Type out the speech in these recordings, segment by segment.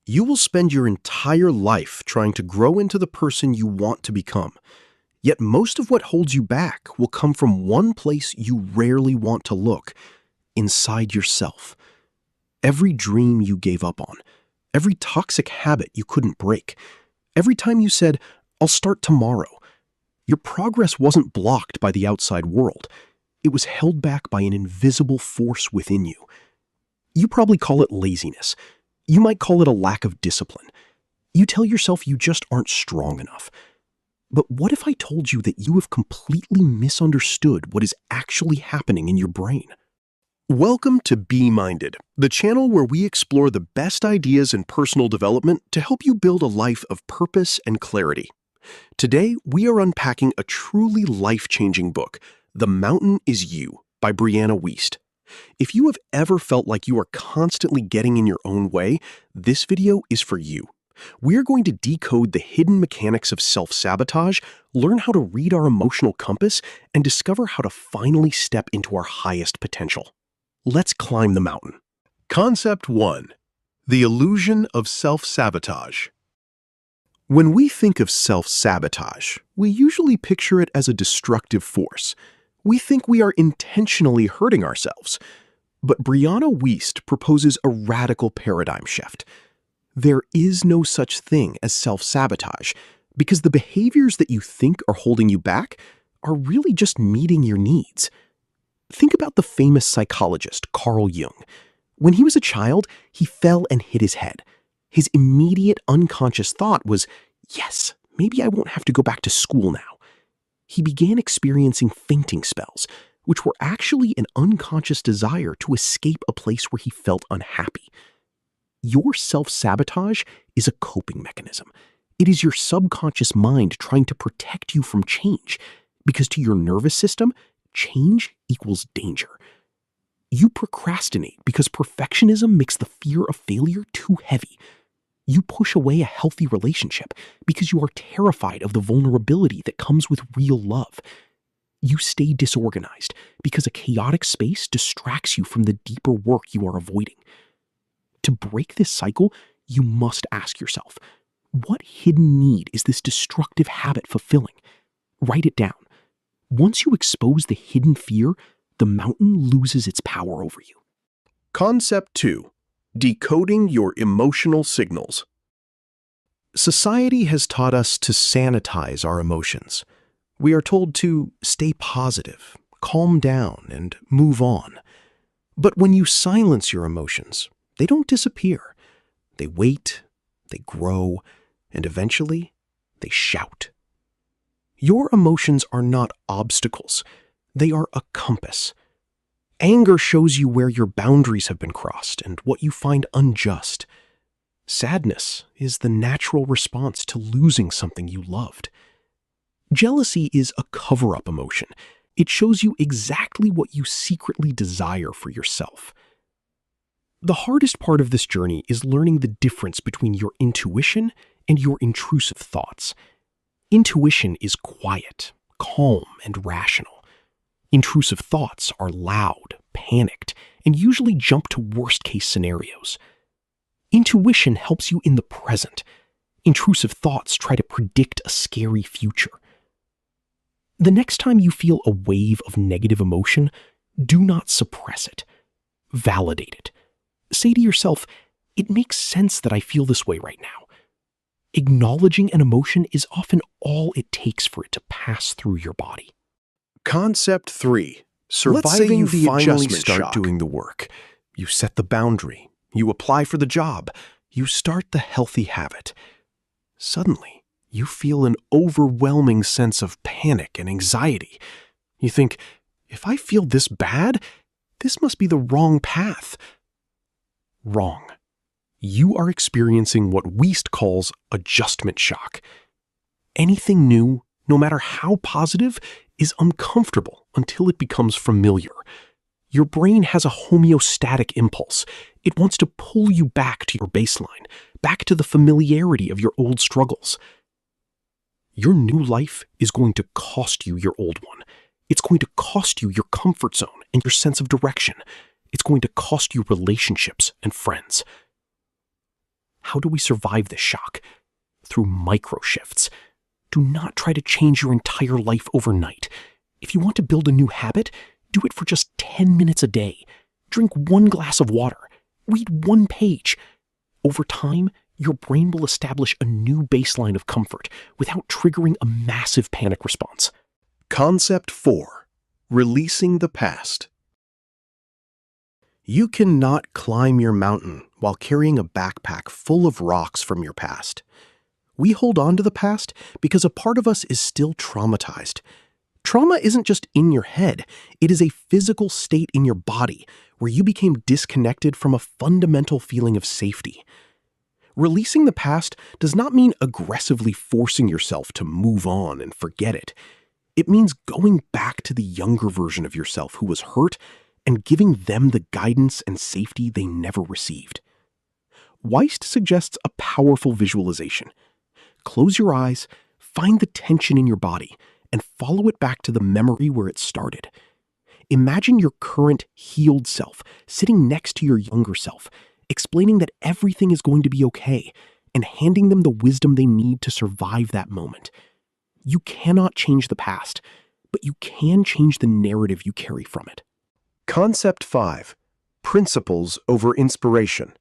You will spend your entire life trying to grow into the person you want to become. Yet most of what holds you back will come from one place you rarely want to look: inside yourself. Every dream you gave up on, every toxic habit you couldn't break, every time you said, "I'll start tomorrow," your progress wasn't blocked by the outside world. It was held back by an invisible force within you. You probably call it laziness. You might call it a lack of discipline. You tell yourself you just aren't strong enough. But what if I told you that you have completely misunderstood what is actually happening in your brain? Welcome to Be Minded, the channel where we explore the best ideas in personal development to help you build a life of purpose and clarity. Today, we are unpacking a truly life-changing book, The Mountain Is You by Brianna Wiest. If you have ever felt like you are constantly getting in your own way, this video is for you. We are going to decode the hidden mechanics of self-sabotage, learn how to read our emotional compass, and discover how to finally step into our highest potential. Let's climb the mountain. Concept 1. The illusion of self-sabotage. When we think of self-sabotage, we usually picture it as a destructive force. We think we are intentionally hurting ourselves. But Brianna Wiest proposes a radical paradigm shift. There is no such thing as self-sabotage, because the behaviors that you think are holding you back are really just meeting your needs. Think about the famous psychologist Carl Jung. When he was a child, he fell and hit his head. His immediate unconscious thought was, "Yes, maybe I won't have to go back to school now." He began experiencing fainting spells, which were actually an unconscious desire to escape a place where he felt unhappy. Your self-sabotage is a coping mechanism. It is your subconscious mind trying to protect you from change, because to your nervous system, change equals danger. You procrastinate because perfectionism makes the fear of failure too heavy. You push away a healthy relationship because you are terrified of the vulnerability that comes with real love. You stay disorganized because a chaotic space distracts you from the deeper work you are avoiding. To break this cycle, you must ask yourself, what hidden need is this destructive habit fulfilling? Write it down. Once you expose the hidden fear, the mountain loses its power over you. Concept 2. Decoding your emotional signals. Society has taught us to sanitize our emotions. We are told to stay positive, calm down, and move on. But when you silence your emotions, they don't disappear. They wait, they grow, and eventually, they shout. Your emotions are not obstacles. They are a compass. Anger shows you where your boundaries have been crossed and what you find unjust. Sadness is the natural response to losing something you loved. Jealousy is a cover-up emotion. It shows you exactly what you secretly desire for yourself. The hardest part of this journey is learning the difference between your intuition and your intrusive thoughts. Intuition is quiet, calm, and rational. Intrusive thoughts are loud, panicked, and usually jump to worst-case scenarios. Intuition helps you in the present. Intrusive thoughts try to predict a scary future. The next time you feel a wave of negative emotion, do not suppress it. Validate it. Say to yourself, "It makes sense that I feel this way right now." Acknowledging an emotion is often all it takes for it to pass through your body. Concept 3. Surviving the adjustment shock. Start doing the work. You set the boundary. You apply for the job. You start the healthy habit. Suddenly, you feel an overwhelming sense of panic and anxiety. You think, if I feel this bad, this must be the wrong path. Wrong. You are experiencing what Wiest calls adjustment shock. Anything new, no matter how positive, is uncomfortable until it becomes familiar. Your brain has a homeostatic impulse. It wants to pull you back to your baseline, back to the familiarity of your old struggles. Your new life is going to cost you your old one. It's going to cost you your comfort zone and your sense of direction. It's going to cost you relationships and friends. How do we survive this shock? Through micro shifts. Do not try to change your entire life overnight. If you want to build a new habit, do it for just 10 minutes a day. Drink 1 glass of water. Read 1 page. Over time, your brain will establish a new baseline of comfort without triggering a massive panic response. Concept 4. Releasing the past. You cannot climb your mountain while carrying a backpack full of rocks from your past. We hold on to the past because a part of us is still traumatized. Trauma isn't just in your head, it is a physical state in your body where you became disconnected from a fundamental feeling of safety. Releasing the past does not mean aggressively forcing yourself to move on and forget it. It means going back to the younger version of yourself who was hurt and giving them the guidance and safety they never received. Wiest suggests a powerful visualization. Close your eyes, find the tension in your body, and follow it back to the memory where it started. Imagine your current healed self sitting next to your younger self, explaining that everything is going to be okay, and handing them the wisdom they need to survive that moment. You cannot change the past, but you can change the narrative you carry from it. Concept 5. Principles over inspiration.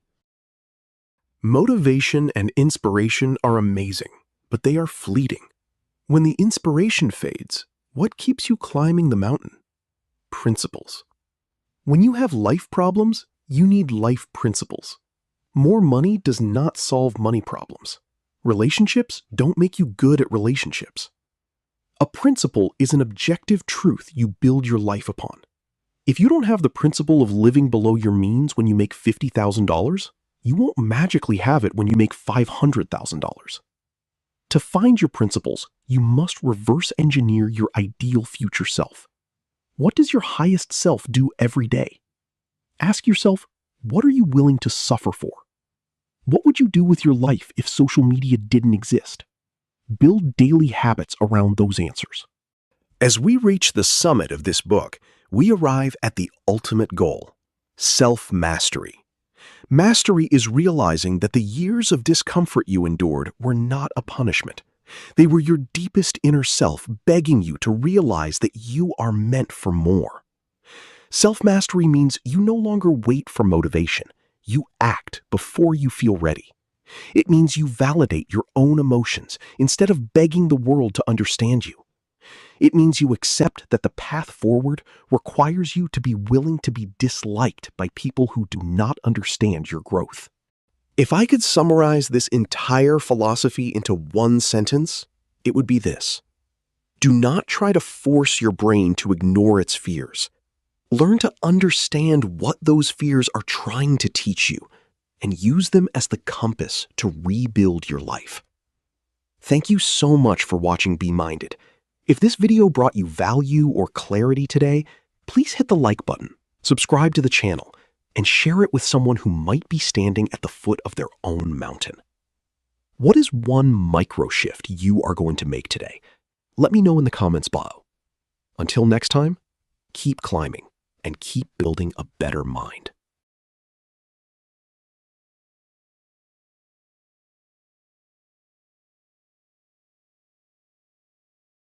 Motivation and inspiration are amazing, but they are fleeting. When the inspiration fades, what keeps you climbing the mountain? Principles. When you have life problems, you need life principles. More money does not solve money problems. Relationships don't make you good at relationships. A principle is an objective truth you build your life upon. If you don't have the principle of living below your means when you make $50,000, you won't magically have it when you make $500,000. To find your principles, you must reverse engineer your ideal future self. What does your highest self do every day? Ask yourself, what are you willing to suffer for? What would you do with your life if social media didn't exist? Build daily habits around those answers. As we reach the summit of this book, we arrive at the ultimate goal: self-mastery. Mastery is realizing that the years of discomfort you endured were not a punishment. They were your deepest inner self begging you to realize that you are meant for more. Self-mastery means you no longer wait for motivation. You act before you feel ready. It means you validate your own emotions instead of begging the world to understand you. It means you accept that the path forward requires you to be willing to be disliked by people who do not understand your growth. If I could summarize this entire philosophy into one sentence, it would be this: do not try to force your brain to ignore its fears. Learn to understand what those fears are trying to teach you and use them as the compass to rebuild your life. Thank you so much for watching Be Minded. If this video brought you value or clarity today, please hit the like button, subscribe to the channel, and share it with someone who might be standing at the foot of their own mountain. What is one micro shift you are going to make today? Let me know in the comments below. Until next time, keep climbing and keep building a better mind.